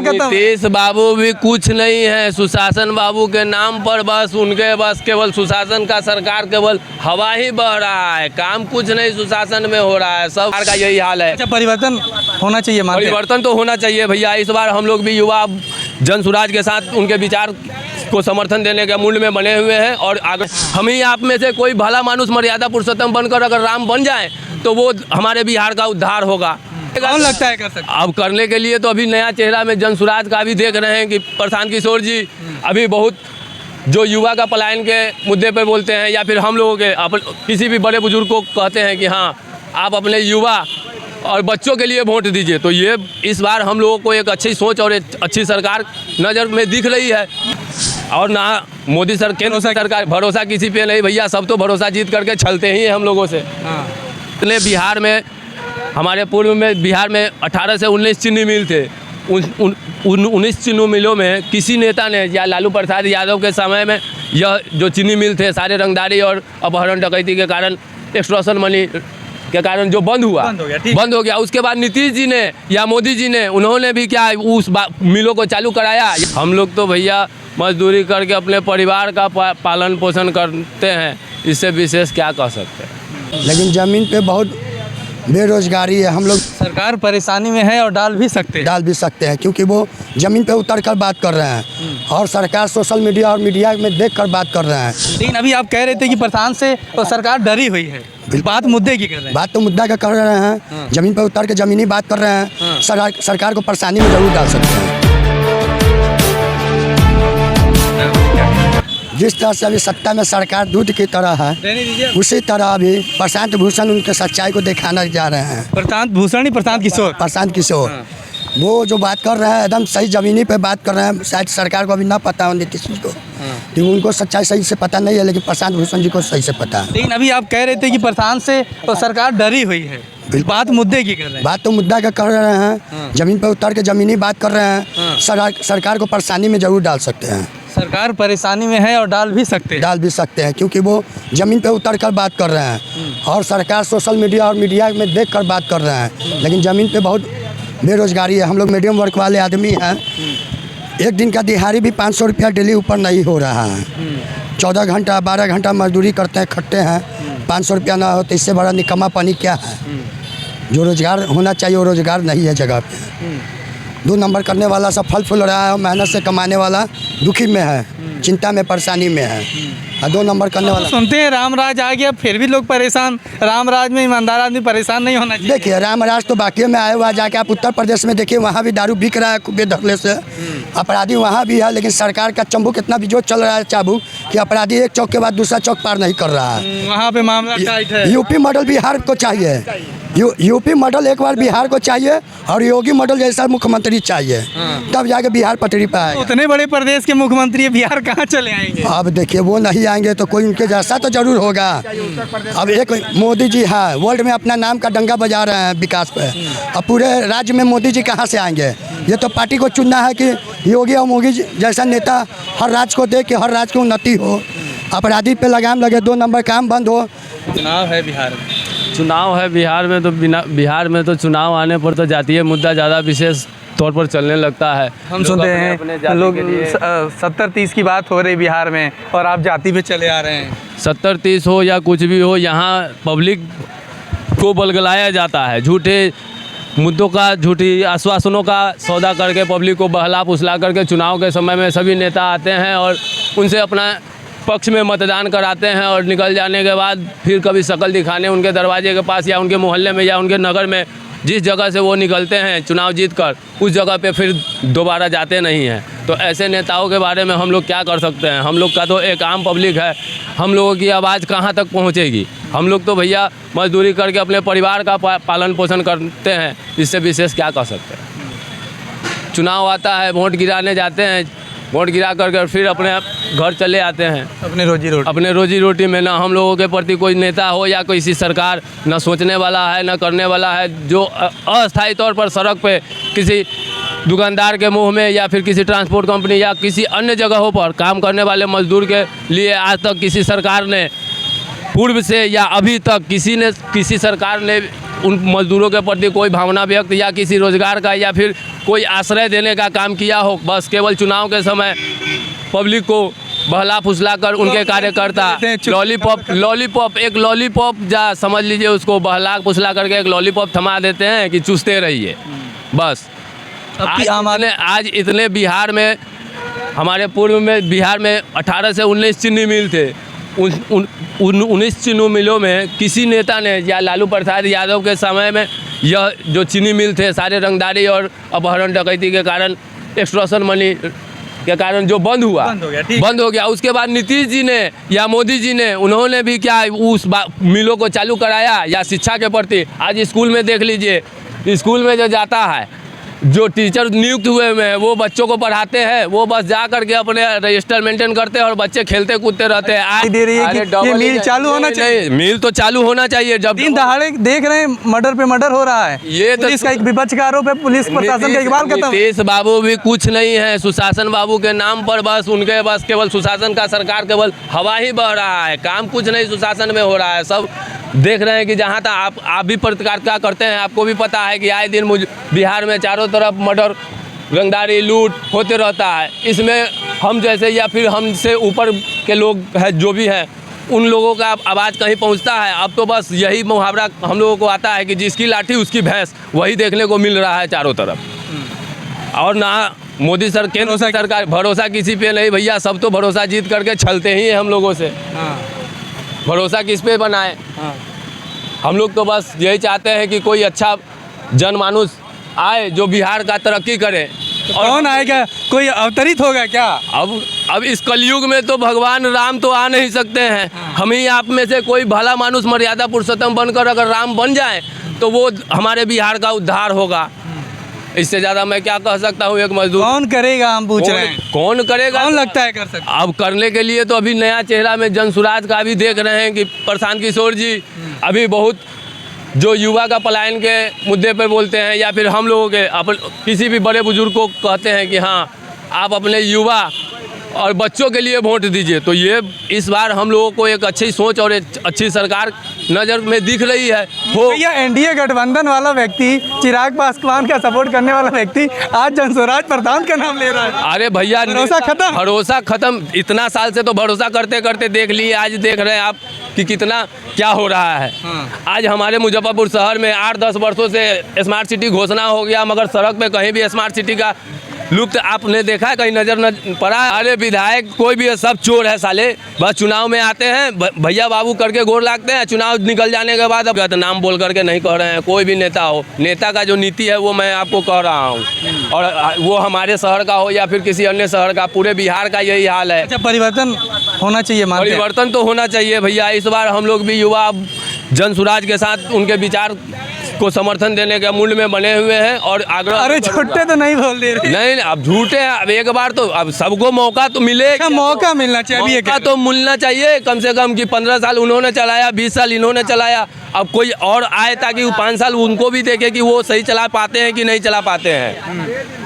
खत्म। नीतीश बाबू भी कुछ नहीं है, सुशासन बाबू के नाम पर बस उनके बस केवल सुशासन का सरकार केवल हवा ही बह रहा है, काम कुछ नहीं सुशासन में हो रहा है, सब का यही हाल है। अच्छा, परिवर्तन होना चाहिए, मानते हैं? परिवर्तन तो होना चाहिए भैया। इस बार हम लोग भी युवा जन सुराज के साथ उनके विचार को समर्थन देने के मूड में बने हुए हैं और आगे हम ही आप में से कोई भला मानुष मर्यादा पुरुषोत्तम बनकर अगर राम बन जाए तो वो हमारे बिहार का उद्धार होगा। कौन लगता है कर सकता? अब करने के लिए तो अभी नया चेहरा में जन सुराज का भी देख रहे हैं कि प्रशांत किशोर जी अभी बहुत जो युवा का पलायन के मुद्दे पर बोलते हैं, या फिर हम लोगों के किसी भी बड़े बुजुर्ग को कहते हैं कि हाँ आप अपने युवा और बच्चों के लिए वोट दीजिए, तो ये इस बार हम लोगों को एक अच्छी सोच और एक अच्छी सरकार नज़र में दिख रही है। और ना मोदी सर केंद्र सरकार भरोसा किसी पे नहीं भैया, सब तो भरोसा जीत करके छलते ही हैं हम लोगों से। इतने बिहार में हमारे पूर्व में बिहार में 18 से 19 चीनी मिल थे। 19 चीनी मिलों में किसी नेता ने या लालू प्रसाद यादव के समय में यह जो चीनी मिल थे सारे रंगदारी और अपहरण डकैती के कारण एक्सटॉर्शन मनी के कारण जो बंद हो गया। उसके बाद नीतीश जी ने या मोदी जी ने उन्होंने भी क्या उस मिलों को चालू कराया। हम लोग तो भैया मजदूरी करके अपने परिवार का पालन पोषण करते हैं, इससे विशेष क्या कह सकते हैं। लेकिन ज़मीन पे बहुत बेरोजगारी है। हम लोग सरकार परेशानी में है और डाल भी सकते हैं क्योंकि वो ज़मीन पे उतर कर बात कर रहे हैं और सरकार सोशल मीडिया और मीडिया में देख कर बात कर रहे हैं। लेकिन अभी आप कह रहे थे कि प्रधान से तो सरकार डरी हुई है, बात मुद्दे की कर रहे हैं। बात तो मुद्दा का कर रहे हैं, ज़मीन पे उतर के ज़मीनी बात कर रहे हैं। सरकार को परेशानी में जरूर डाल सकते हैं। जिस तरह से अभी सत्ता में सरकार दूध की तरह है, उसी तरह अभी प्रशांत भूषण उनके सच्चाई को दिखाना जा रहे हैं। प्रशांत किशोर वो जो बात कर रहे हैं एकदम सही ज़मीनी पे बात कर रहे हैं। शायद सरकार को अभी ना पता हो नीतीश जी को, क्योंकि उनको सच्चाई सही से पता नहीं है, लेकिन प्रशांत भूषण जी को सही से पता है। लेकिन अभी आप कह रहे थे कि प्रधान से तो सरकार डरी हुई है, बात मुद्दे की कर रहे हैं। बात तो मुद्दा का कर रहे हैं, ज़मीन पे उतर के ज़मीनी बात कर रहे हैं। सरकार को परेशानी में जरूर डाल सकते हैं। सरकार परेशानी में है और डाल भी सकते हैं क्योंकि वो ज़मीन पे उतर कर बात कर रहे हैं और सरकार सोशल मीडिया और मीडिया में देख कर बात कर रहे हैं। लेकिन ज़मीन पे बहुत बेरोजगारी है। हम लोग मीडियम वर्क वाले आदमी हैं, एक दिन का दिहाड़ी भी 500 रुपया डेली ऊपर नहीं हो रहा है। 14 घंटा 12 घंटा मजदूरी करते हैं, खटते हैं, 500 रुपया ना हो तो इससे बड़ा निकम्मा पानी क्या है। जो रोज़गार होना चाहिए वो रोज़गार नहीं है जगह पे। 2 नंबर करने वाला सब फल फूल रहा है, मेहनत से कमाने वाला दुखी में है, चिंता में परेशानी में है। और 2 नंबर करने वाला सुनते हैं राम राज आ गया, फिर भी लोग परेशान। राम राज में ईमानदार आदमी परेशान नहीं होना चाहिए। देखिए राम राज तो बाकी में आया हुआ, जाके आप उत्तर प्रदेश में देखिए वहाँ भी दारू बिक रहा है खूबे धरले से। अपराधी वहाँ भी है, लेकिन सरकार का चंबुक इतना भी जो चल रहा है चाबुक कि अपराधी एक चौक के बाद दूसरा चौक पार नहीं कर रहा है। वहाँ पे मामला टाइट है। यूपी मॉडल बिहार को चाहिए, यूपी मॉडल एक बार बिहार को चाहिए और योगी मॉडल जैसा मुख्यमंत्री चाहिए, तब जाके बिहार पटरी पे आएगा। उतने बड़े प्रदेश के मुख्यमंत्री बिहार कहाँ चले आएंगे? अब देखिए वो नहीं आएंगे तो कोई उनके जैसा तो जरूर होगा। अब एक मोदी जी है, वर्ल्ड में अपना नाम का डंगा बजा रहे हैं विकास पे, अब पूरे राज्य में मोदी जी कहाँ से आएंगे? ये तो पार्टी को चुनना है कि योगी और मोदी जैसा नेता हर राज्य को दे कि हर राज्य की उन्नति हो, अपराधी पे लगाम लगे, 2 नंबर काम बंद हो। चुनाव है बिहार में, तो बिहार में तो चुनाव आने पर तो जातीय मुद्दा ज़्यादा विशेष तौर पर चलने लगता है। हम सुनते हैं लोग 70-30 की बात हो रही बिहार में और आप जाति पे चले आ रहे हैं। 70-30 हो या कुछ भी हो, यहाँ पब्लिक को बलगलाया जाता है, झूठे मुद्दों का, झूठी आश्वासनों का सौदा करके पब्लिक को बहला फुसला करके चुनाव के समय में सभी नेता आते हैं और उनसे अपना पक्ष में मतदान कराते हैं और निकल जाने के बाद फिर कभी शक्ल दिखाने उनके दरवाजे के पास या उनके मोहल्ले में या उनके नगर में जिस जगह से वो निकलते हैं चुनाव जीतकर, उस जगह पे फिर दोबारा जाते नहीं हैं। तो ऐसे नेताओं के बारे में हम लोग क्या कर सकते हैं? हम लोग का तो एक आम पब्लिक है, हम लोगों की आवाज़ कहाँ तक पहुँचेगी? हम लोग तो भैया मजदूरी करके अपने परिवार का पालन पोषण करते हैं, इससे विशेष क्या कर सकते हैं? चुनाव आता है, वोट गिराने जाते हैं, वोट गिरा करके फिर अपने घर चले आते हैं अपने रोजी रोटी में। ना हम लोगों के प्रति कोई नेता हो या किसी सरकार ना सोचने वाला है ना करने वाला है। जो अस्थायी तौर पर सड़क पे किसी दुकानदार के मुंह में या फिर किसी ट्रांसपोर्ट कंपनी या किसी अन्य जगहों पर काम करने वाले मजदूर के लिए आज तक किसी सरकार ने पूर्व से या अभी तक किसी सरकार ने उन मजदूरों के प्रति कोई भावना व्यक्त या किसी रोजगार का या फिर कोई आश्रय देने का काम किया हो। बस केवल चुनाव के समय पब्लिक को बहला फुसला कर उनके कार्यकर्ता एक लॉलीपॉप जा समझ लीजिए उसको, बहला फुसला करके एक लॉलीपॉप थमा देते हैं कि चूसते रहिए बस। आज इतने बिहार में, हमारे पूर्व में बिहार में 18 से 19 चीनी मिल थे। उन 19 चीनी मिलों में किसी नेता ने या लालू प्रसाद यादव के समय में यह जो चीनी मिल थे सारे रंगदारी और अपहरण डकैती के कारण, एक्सटॉर्शन मनी के कारण जो बंद हो गया। उसके बाद नीतीश जी ने या मोदी जी ने, उन्होंने भी क्या उस मिलों को चालू कराया या शिक्षा के प्रति? आज स्कूल में देख लीजिए, स्कूल में जो जाता है, जो टीचर नियुक्त हुए हैं वो बच्चों को पढ़ाते हैं, वो बस जा करके अपने रजिस्टर मेंटेन करते हैं और बच्चे खेलते कूदते रहते हैं। आज दे रही है कि ये मिल चालू होना चाहिए। मिल तो चालू होना चाहिए। जब दिन दहाड़े देख रहे हैं मर्डर पे मर्डर हो रहा है, ये तो पुलिस का एक विपक्ष का आरोप है, पुलिस प्रशासन का इकबाल खत्म। नीतीश बाबू भी कुछ नहीं है, सुशासन बाबू के नाम पर बस उनके बस केवल सुशासन का सरकार केवल हवा ही बह रहा है, काम कुछ नहीं सुशासन में हो रहा है। सब देख रहे हैं कि जहाँ तक आप भी पत्रकारिता करते हैं, आपको भी पता है कि आए दिन बिहार में चारों तरफ मर्डर, रंगदारी, लूट होते रहता है। इसमें हम जैसे या फिर हमसे ऊपर के लोग हैं जो भी हैं, उन लोगों का आवाज़ कहीं पहुंचता है? अब तो बस यही मुहावरा हम लोगों को आता है कि जिसकी लाठी उसकी भैंस, वही देखने को मिल रहा है चारों तरफ। और ना मोदी सर, केंद्र सरकार, भरोसा किसी पे नहीं भैया, सब तो भरोसा जीत करके छलते ही हैं हम लोगों से। भरोसा किस पे बनाए? हम लोग तो बस यही चाहते हैं कि कोई अच्छा जनमानुस आए जो बिहार का तरक्की करे। और कौन आएगा? कोई अवतरित होगा क्या? अब इस कलयुग में तो भगवान राम तो आ नहीं सकते हैं। हम ही आप में से कोई भला मानुस मर्यादा पुरुषोत्तम बनकर अगर राम बन जाए तो वो हमारे बिहार का उद्धार होगा। इससे ज़्यादा मैं क्या कह सकता हूँ? एक मजदूर कौन करेगा, हम पूछ रहे हैं। कौन करेगा? कौन लगता है कर सकता? अब करने के लिए तो अभी नया चेहरा में जनसुराज का भी देख रहे हैं कि प्रशांत किशोर जी अभी बहुत जो युवा का पलायन के मुद्दे पर बोलते हैं, या फिर हम लोगों के किसी भी बड़े बुजुर्ग को कहते हैं कि हाँ आप अपने युवा और बच्चों के लिए वोट दीजिए। तो ये इस बार हम लोगों को एक अच्छी सोच और एक अच्छी सरकार नज़र में दिख रही है। भैया एनडीए गठबंधन वाला व्यक्ति, चिराग पासवान का सपोर्ट करने वाला व्यक्ति आज जनसुराज प्रधान का नाम ले रहा है। अरे भैया भरोसा खत्म। इतना साल से तो भरोसा करते करते देख लिए, आज देख रहे हैं आप कि कितना क्या हो रहा है। आज हमारे मुजफ्फरपुर शहर में 8-10 वर्षों से स्मार्ट सिटी घोषणा हो गया, मगर सड़क पे कहीं भी स्मार्ट सिटी का लुप्त आपने देखा है? कहीं नजर न पड़ा? अरे विधायक कोई भी सब चोर है साले, बस चुनाव में आते हैं, भैया बाबू करके गोर लागते हैं, चुनाव निकल जाने के बाद अब नाम बोल करके नहीं कह रहे हैं। कोई भी नेता हो, नेता का जो नीति है वो मैं आपको कह रहा हूँ, और वो हमारे शहर का हो या फिर किसी अन्य शहर का, पूरे बिहार का यही हाल है। अच्छा, परिवर्तन होना चाहिए, परिवर्तन तो होना चाहिए भैया। इस बार हम लोग भी युवा जनसुराज के साथ उनके विचार को समर्थन देने के मूड में बने हुए हैं और आग्रह। अरे झूठे तो नहीं बोल दे रहे। नहीं, अब झूठे हैं। अब एक बार तो अब सबको मौका तो मिले, मौका मिलना चाहिए, मौका तो मिलना चाहिए कम से कम। कि 15 साल उन्होंने चलाया, 20 साल इन्होंने चलाया, अब कोई और आए ताकि वो 5 साल उनको भी देखे कि वो सही चला पाते हैं कि नहीं चला पाते हैं।